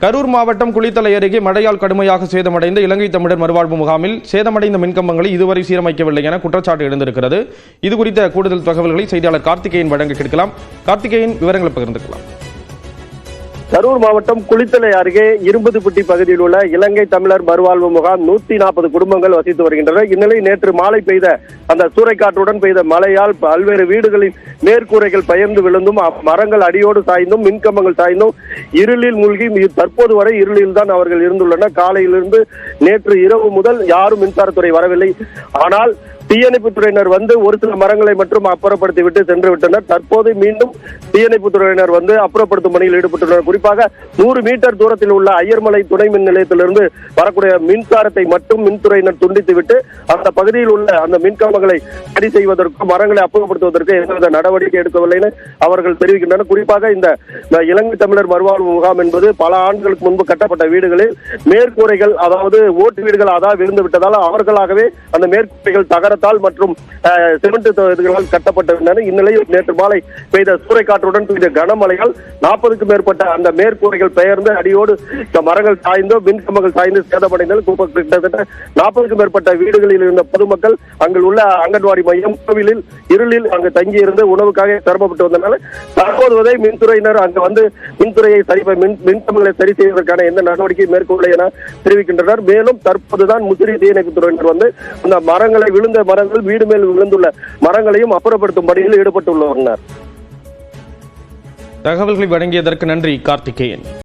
கரூர் மாவட்டம் குளித்தலை அருகே மழையால் கடுமையாக சேதமடைந்த இலங்கை தமிழர் மறுவாழ்வு முகாமில் சேதமடைந்த மின்கம்பங்களை இதுவரை சீரமைக்கவில்லை என குற்றச்சாட்டு எழுந்திருக்கிறது. இது குறித்த கூடுதல் தகவல்களை செய்தியாளர் கார்த்திகேயன் வழங்க கேட்கலாம். கார்த்திகேயன், விவரங்களை பகிர்ந்துக்கலாம். கரூர் மாவட்டம் குளித்தலை அருகே இரும்புதுப்பட்டி பகுதியில் உள்ள இலங்கை தமிழர் மறுவாழ்வு முகாம் 140 குடும்பங்கள் வசித்து வருகின்றன. இந்நிலை நேற்று மாலை பெய்த அந்த சூறைக்காற்றுடன் பெய்த மழையால் பல்வேறு வீடுகளின் மேற்கூரைகள் பெயர்ந்து விழுந்தும் மரங்கள் அடியோடு சாய்ந்தும் மின்கம்பங்கள் சாய்ந்தும் இருளில் மூழ்கி தற்போது வரை இருளில் தான் அவர்கள் இருந்துள்ளனர். காலையிலிருந்து நேற்று இரவு முதல் யாரும் மின்சாரத்துறை வரவில்லை. ஆனால் தீயணைப்பு துறையினர் வந்து ஒரு சில மரங்களை மட்டும் அப்புறப்படுத்தி விட்டு சென்று விட்டனர். தற்போது மீண்டும் தீயணைப்பு துறையினர் வந்து அப்புறப்படுத்தும் பணியில் ஈடுபட்டுள்ளனர். குறிப்பாக 100 மீட்டர் தூரத்தில் உள்ள ஐயர்மலை துணை மின் நிலையத்திலிருந்து வரக்கூடிய மின்சாரத்தை மட்டும் மின்துறையினர் துண்டித்துவிட்டு அந்த பகுதியில் உள்ள அந்த மின்கம்பங்களை சரி செய்வதற்கும் மரங்களை அப்புறப்படுத்துவதற்கு எந்த நடவடிக்கை எடுக்கவில்லை என அவர்கள் தெரிவிக்கின்றனர். குறிப்பாக இந்த இலங்கை தமிழர் மறுவாழ்வு முகாம் என்பது பல ஆண்டுகளுக்கு முன்பு கட்டப்பட்ட வீடுகளில் மேற்கூரைகள், அதாவது ஓட்டு வீடுகள் அதாவது விழுந்து விட்டதால் அவர்களாகவே அந்த மேற்கூரைகள் தகர மற்றும் சிமெண்ட் தொகுதிகளால் கட்டப்பட்டிருந்தன. இந்நிலையில் நேற்று மாலை பெய்த சூறைக்காற்றுடன் பெய்த கனமழையால் 40க்கும் மேற்பட்ட அந்த மேற்கூரைகள் பெயர்ந்து அடியோடு மரங்கள் சாய்ந்தோ மின்கம்பங்கள் சாய்ந்து சேதமடைந்தது. கிட்டத்தட்ட 40க்கும் மேற்பட்ட வீடுகளில் இருந்த பொதுமக்கள் அங்கு உள்ள அங்கன்வாடி மையம் கோவிலில் இருளில் அங்கு தங்கியிருந்து உணவுக்காக சிரமப்பட்டு வந்தனால தற்போது வரை மின்துறையினர் அங்கு வந்து மின்துறையை மின்கம்பங்களை சரி செய்வதற்கான எந்த நடவடிக்கை மேற்கொள்ள என தெரிவிக்கின்றனர். மேலும் தற்போதுதான் முசிறி தீயணைப்பு துறையினர் வந்து அந்த மரங்களை விழுந்த மரங்கள் வீடு மேல் விழுந்துள்ள மரங்களையும் அப்புறப்படுத்தும் பணியில் ஈடுபட்டுள்ளனர். தகவல்களை வழங்கியதற்கு நன்றி கார்த்திகேயன்.